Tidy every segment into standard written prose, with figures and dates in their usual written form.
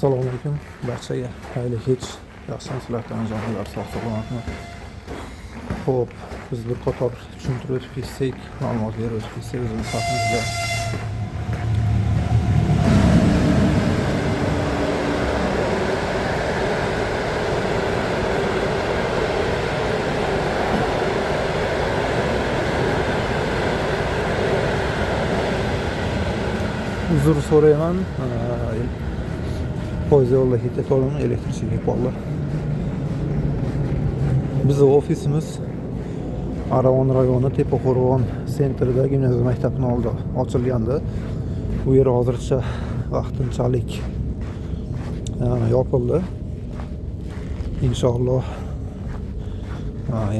Assalomu alaykum barchaga. Xayli hech yaxshiliklardan jonlar sog' salomatmi? Xo'p, biz bir qator tushuntirib o'tib ketsak, ma'lumot berib o'tib ketsak o'zimiz haqimizda. Uzr so'rayman. Poyezd yo'lda ketayotgandim, elektrchiga qoldi. Bizning ofisimiz Aravon rayoni Tepaqo'rg'on sentrida gimnaziya maktabining oldida ochilgandi. Bu yer hozircha vaqtinchalik yopildi. Inshaalloh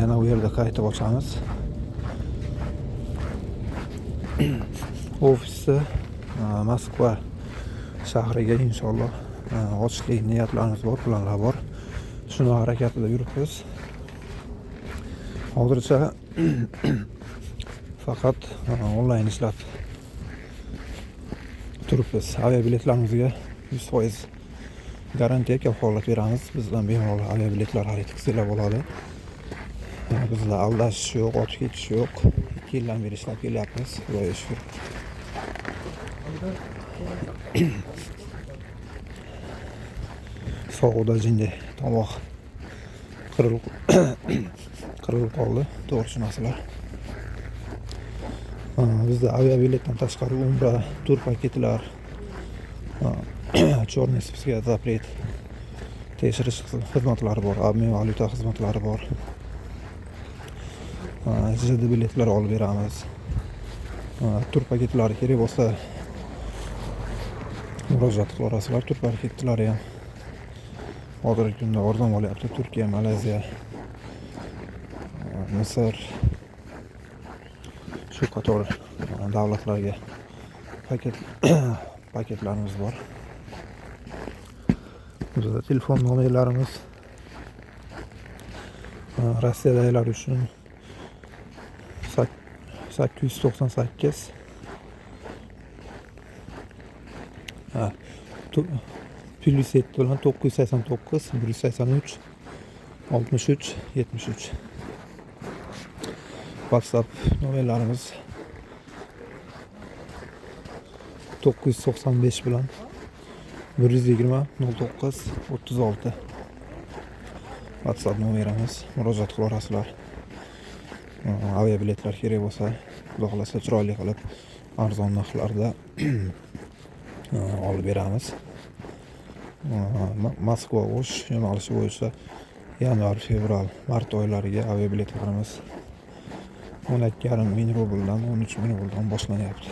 yana bu yerda qaytib ochamiz. Ofisni Moskva shahriga inshaalloh ochishga niyatlarimiz bor, planlar bor. Shuni harakatida yuribmiz. Hozircha faqat onlayn ishlab turibmiz. Aviabiletlarimizga 100% garantiya kafolat beramiz. Bizdan bemalol aviabiletlar xarid qilsanglar bo'ladi. Bizda aldashish yo'q, otib ketish yo'q. 2 yildan beri ishlab kelyapmiz. Xudoga shukr. Sovuqda jinni tomoq qirilib qoldi. To'g'ri tushunasizlar. Bizda aviabiletdan tashqari umra, tur paketlar, черный список запрет, tekshirish xizmatlari bor, obmen valyuta xizmatlari bor. Jiddiy biletlar olib beramiz. Tur paketlari kerak bo'lsa murojaat qilaverasizlar. Tur paketlari ham hozirgi kunda arzon bo'lyapti. Turkiya, Malayziya, Misr shu qator davlatlarga paketlarimiz bor. Bizda telefon nomerlarimiz Rossiyadagilar uchun 898 plus 7 bilan 989 183 63 73. WhatsApp nomerlarimiz 995 bilan 120 09 36. WhatsApp nomerimiz, murojaat qilaverasizlar. Aviabiletlar kerak bo'lsa, xudo xolasa chiroyli qilib arzon narxlarda olib beramiz. Moskva O'sh yo'nalishi bo'yicha yanvar, fevral, mart oylariga aviabiletlarimiz 12,5 ming rubldan 13 ming rubldan boshlanyapti.